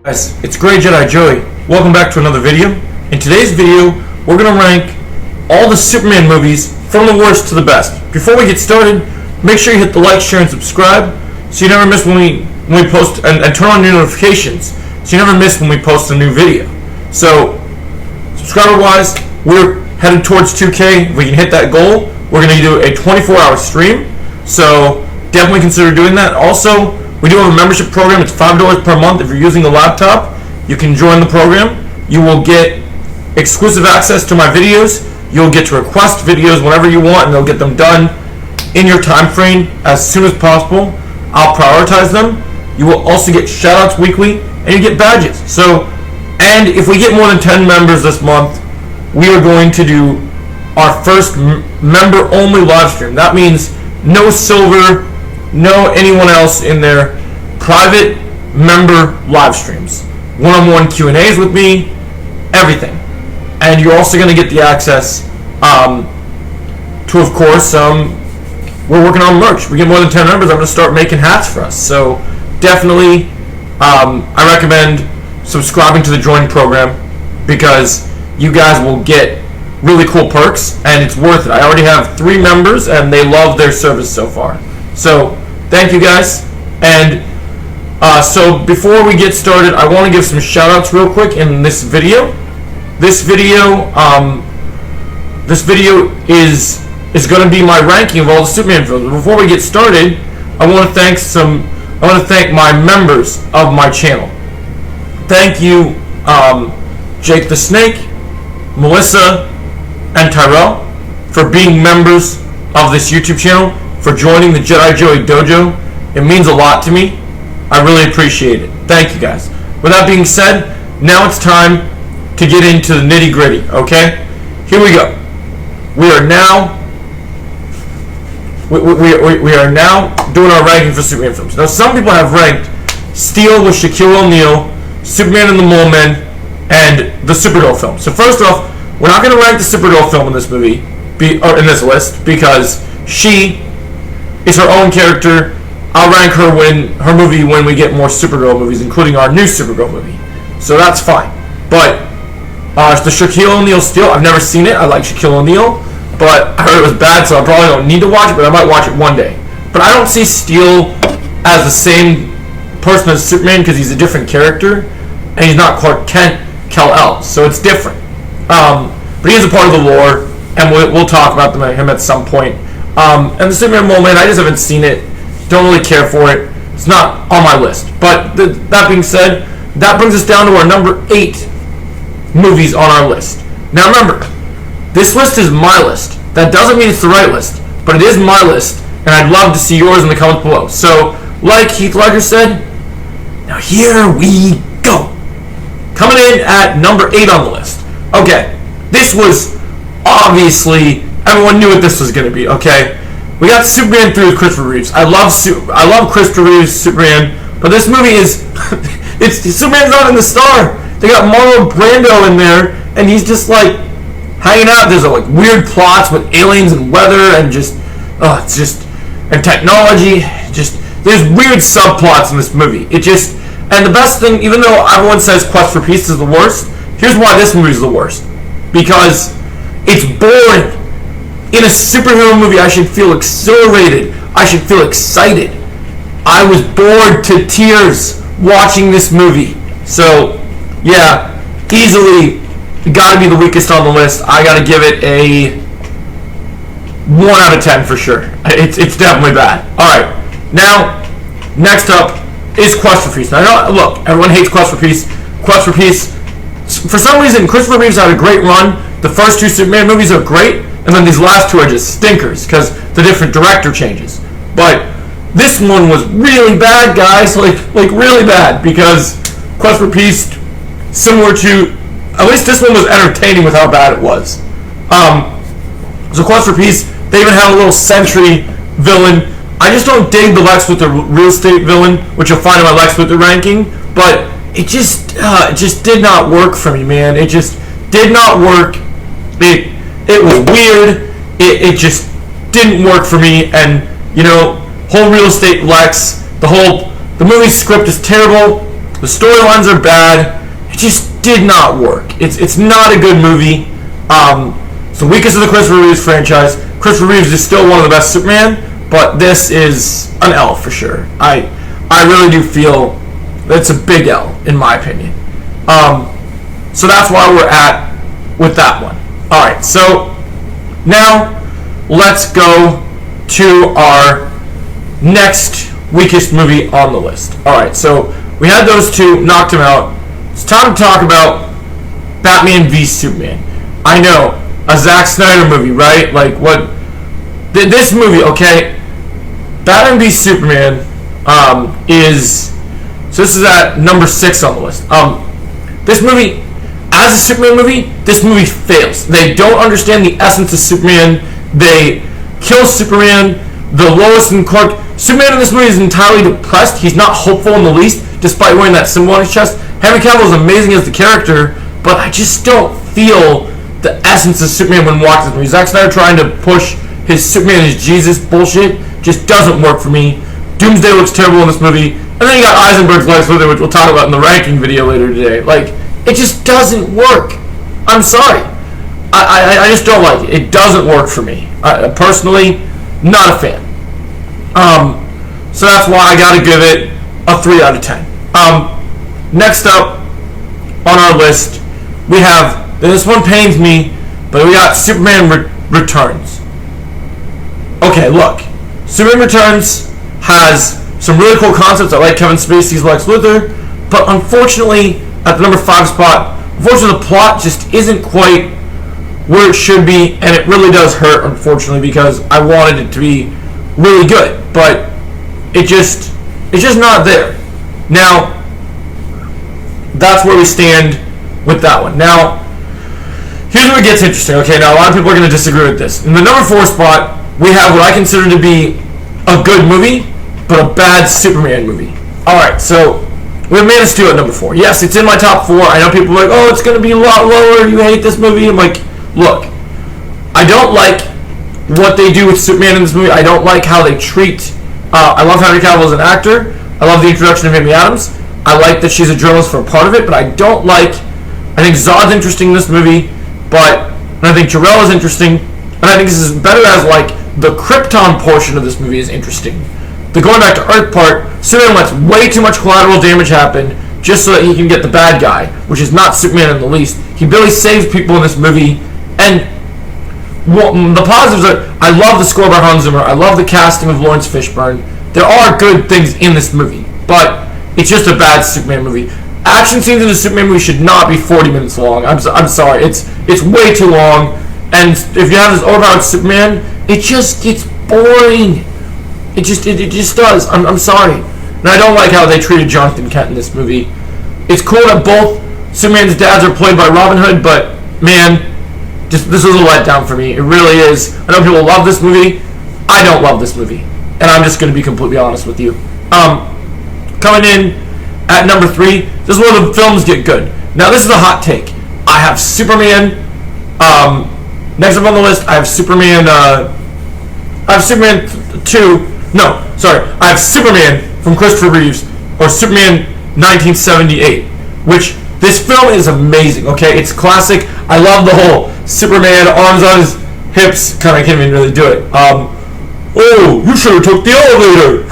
Guys, it's Grey Jedi Joey. Welcome back to another video. In today's video, we're going to rank all the Superman movies from the worst to the best. Before we get started, make sure you hit the like, share, and subscribe so you never miss when we post, and turn on your notifications so you never miss when we post a new video. So, subscriber-wise, we're headed towards 2K. If we can hit that goal, we're going to do a 24-hour stream. So, definitely consider doing that. Also, we do have a membership program. It's $5 per month. If you're using a laptop, you can join the program. You will get exclusive access to my videos. You'll get to request videos whenever you want, and they'll get them done in your time frame as soon as possible. I'll prioritize them. You will also get shoutouts weekly, and you get badges. So, and if we get more than 10 members this month, we are going to do our first member-only live stream. That means no silver, no anyone else in their private member live streams, one-on-one Q&As with me, everything. And you're also going to get the access to, of course, we're working on merch. We get more than 10 members, I'm going to start making hats for us. So definitely I recommend subscribing to the join program because you guys will get really cool perks and it's worth it. I already have 3 members and they love their service so far. So thank you guys. And so before we get started, I want to give some shout outs real quick in this video. This video is going to be my ranking of all the Superman films. Before we get started, I want to thank my members of my channel. Thank you, Jake the Snake, Melissa, and Tyrell for being members of this YouTube channel, for joining the Jedi Joey Dojo. It means a lot to me. I really appreciate it. Thank you guys. With that being said, now it's time to get into the nitty gritty, okay? Here we go. We are now doing our ranking for Superman films. Now some people have ranked Steel with Shaquille O'Neal, Superman and the Mole Men, and the Supergirl film. So first off, we're not going to rank the Supergirl film in this movie, in this list, because she is her own character. I'll rank her movie when we get more Supergirl movies, including our new Supergirl movie. So that's fine. But the Shaquille O'Neal Steel, I've never seen it. I like Shaquille O'Neal, but I heard it was bad, so I probably don't need to watch it, but I might watch it one day. But I don't see Steel as the same person as Superman because he's a different character, and he's not Clark Kent, Kal-El, so it's different. But he is a part of the lore, and we'll talk about him at some point. And the Superman Mole Man, I just haven't seen it. Don't really care for it. It's not on my list. But that being said, that brings us down to our number 8 movies on our list. Now remember, this list is my list. That doesn't mean it's the right list, but it is my list, and I'd love to see yours in the comments below. So, like Heath Ledger said, now here we go. Coming in at number 8 on the list. Okay, this was obviously, everyone knew what this was going to be, okay? We got Superman 3 with Christopher Reeves. I love Christopher Reeves' Superman, but this movie is, Superman's not in the star. They got Marlon Brando in there, and he's just like hanging out. There's like weird plots with aliens and weather and and technology. There's weird subplots in this movie. And the best thing, even though everyone says Quest for Peace is the worst, here's why this movie is the worst. Because it's boring. In a superhero movie, I should feel exhilarated. I should feel excited. I was bored to tears watching this movie. So, yeah, easily got to be the weakest on the list. I got to give it a 1 out of 10 for sure. It's definitely bad. All right, now next up is Quest for Peace. Now, look, everyone hates Quest for Peace. Quest for Peace. For some reason, Christopher Reeves had a great run. The first 2 Superman movies are great. And then these last 2 are just stinkers because the different director changes. But this one was really bad, guys. Like really bad, because Quest for Peace, similar to, at least this one was entertaining with how bad it was. So Quest for Peace, they even had a little Sentry villain. I just don't dig the Lex Luthor real estate villain, which you'll find in my Lex Luthor ranking. But it just did not work for me, man. It just did not work. It was weird. It just didn't work for me. And, you know, whole real estate Lex, the movie script is terrible. The storylines are bad. It just did not work. It's not a good movie. It's the weakest of the Christopher Reeves franchise. Christopher Reeves is still one of the best Superman, but this is an L for sure. I really do feel that it's a big L in my opinion. So that's why we're at with that one. All right, so now let's go to our next weakest movie on the list. All right, so we had those two, knocked them out. It's time to talk about Batman v Superman. I know, a Zack Snyder movie, right? Like what? This movie, okay? Batman v Superman is, so this is at number 6 on the list. This movie, as a Superman movie, this movie fails. They don't understand the essence of Superman. They kill Superman. The Lois and Clark. Superman in this movie is entirely depressed. He's not hopeful in the least, despite wearing that symbol on his chest. Henry Cavill is amazing as the character, but I just don't feel the essence of Superman when watching this movie. Zack Snyder trying to push his Superman is Jesus bullshit just doesn't work for me. Doomsday looks terrible in this movie. And then you got Eisenberg's Lex Luthor, which we'll talk about in the ranking video later today. Like, it just doesn't work. I'm sorry. I just don't like it. It doesn't work for me. Personally, not a fan. So that's why I gotta give it a 3 out of 10. Next up on our list, we have, this one pains me, but we got Superman Returns. Okay, look. Superman Returns has some really cool concepts. I like Kevin Spacey's Lex Luthor, but unfortunately, at the number 5 spot, unfortunately the plot just isn't quite where it should be, and it really does hurt, unfortunately, because I wanted it to be really good, but it's just not there. Now, that's where we stand with that one. Now, here's where it gets interesting. Okay, now a lot of people are going to disagree with this. In the number 4 spot, we have what I consider to be a good movie, but a bad Superman movie. Alright, so we have Man of Steel at number 4. Yes, it's in my top 4. I know people are like, oh, it's going to be a lot lower. You hate this movie. I'm like, look, I don't like what they do with Superman in this movie. I don't like how they treat. I love Henry Cavill as an actor. I love the introduction of Amy Adams. I like that she's a journalist for a part of it, but I don't like. I think Zod's interesting in this movie, and I think Jor-El is interesting, and I think this is better as like the Krypton portion of this movie is interesting. The going back to Earth part, Superman lets way too much collateral damage happen just so that he can get the bad guy, which is not Superman in the least. He barely saves people in this movie, and the positives are, I love the score by Hans Zimmer, I love the casting of Lawrence Fishburne. There are good things in this movie, but it's just a bad Superman movie. Action scenes in a Superman movie should not be 40 minutes long. I'm sorry, it's way too long, and if you have this overpowered Superman, it just gets boring. It just does. I'm sorry. And I don't like how they treated Jonathan Kent in this movie. It's cool that both Superman's dads are played by Robin Hood, but man, this is a letdown for me. It really is. I know people love this movie. I don't love this movie. And I'm just going to be completely honest with you. Coming in at number 3, this is where the films get good. Now, this is a hot take. I have Superman. Next up on the list, I have Superman. I have Superman 2. No, sorry. I have Superman from Christopher Reeves, or Superman 1978, which this film is amazing, okay? It's classic. I love the whole Superman, arms on his hips, kind of can't even really do it. Oh, you should have took the elevator.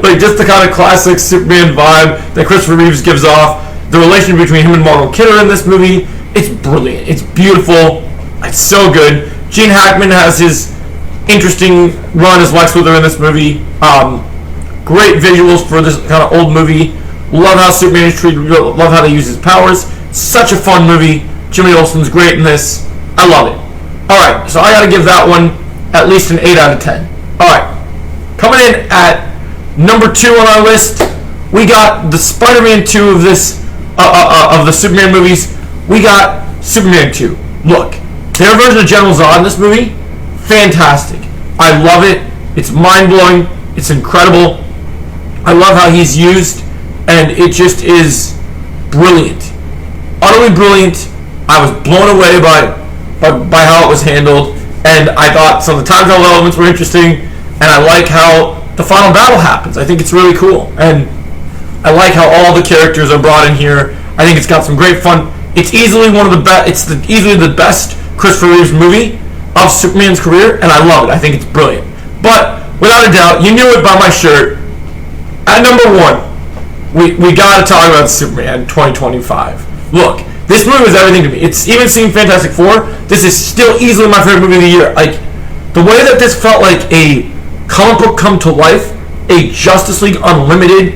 Like, just the kind of classic Superman vibe that Christopher Reeves gives off. The relation between him and Margot Kidder in this movie, it's brilliant. It's beautiful. It's so good. Gene Hackman has his interesting run as Lex Luthor in this movie. Great visuals for this kind of old movie. Love how Superman is treated. Love how they use his powers. Such a fun movie. Jimmy Olsen's great in this. I love it. Alright, so I gotta give that one at least an 8 out of 10. Alright, coming in at number 2 on our list, we got the Spider-Man 2 of this, of the Superman movies. We got Superman 2. Look, their version of General Zod in this movie, fantastic. I love it. It's mind-blowing. It's incredible. I love how he's used, and it just is brilliant. Utterly brilliant. I was blown away by how it was handled, and I thought some of the time travel elements were interesting, and I like how the final battle happens. I think it's really cool. And I like how all the characters are brought in here. I think it's got some great fun. It's easily one of the best. Easily the best Christopher Reeves movie of Superman's career, and I love it. I think it's brilliant. But without a doubt, you knew it by my shirt. At number 1, we got to talk about Superman 2025. Look, this movie was everything to me. It's even seen Fantastic Four. This is still easily my favorite movie of the year. Like, the way that this felt like a comic book come to life, a Justice League Unlimited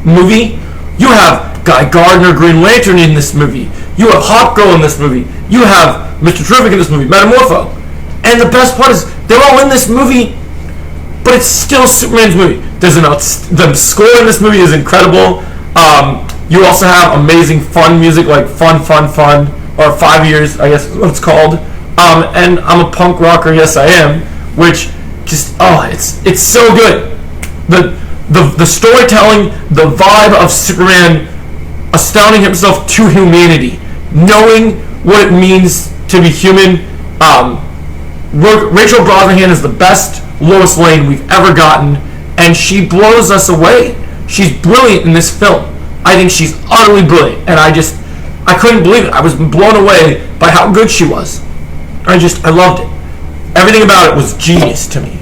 movie. You have Guy Gardner, Green Lantern in this movie. You have Hawkgirl in this movie. You have Mr. Terrific in this movie, Metamorpho. And the best part is, they're all in this movie, but it's still Superman's movie. The score in this movie is incredible. You also have amazing fun music, like Fun, or 5 Years, I guess is what it's called. And I'm a punk rocker, yes I am, which just, it's so good. The storytelling, the vibe of Superman astounding himself to humanity, knowing what it means to be human. Rachel Brosnahan is the best Lois Lane we've ever gotten, and she blows us away. She's brilliant in this film. I think she's utterly brilliant, and I couldn't believe it. I was blown away by how good she was. I loved it. Everything about it was genius to me.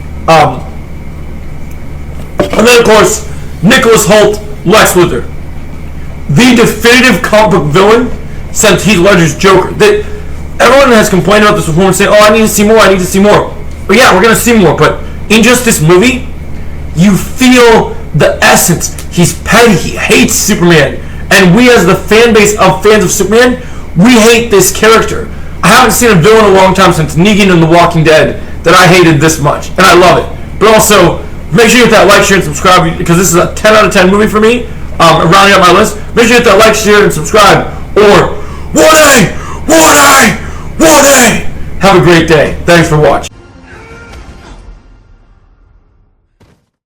And then, of course, Nicholas Hoult, Lex Luthor. The definitive comic book villain since Heath Ledger's Joker. Everyone has complained about this before and saying, I need to see more. But yeah, we're going to see more. But in just this movie, you feel the essence. He's petty. He hates Superman. And we, as the fan base of fans of Superman, we hate this character. I haven't seen a villain in a long time since Negan in The Walking Dead that I hated this much. And I love it. But also, make sure you hit that like, share, and subscribe, because this is a 10 out of 10 movie for me. Rounding out my list. Make sure you hit that like, share, and subscribe. Or, 1A! Have a great day. Thanks for watching.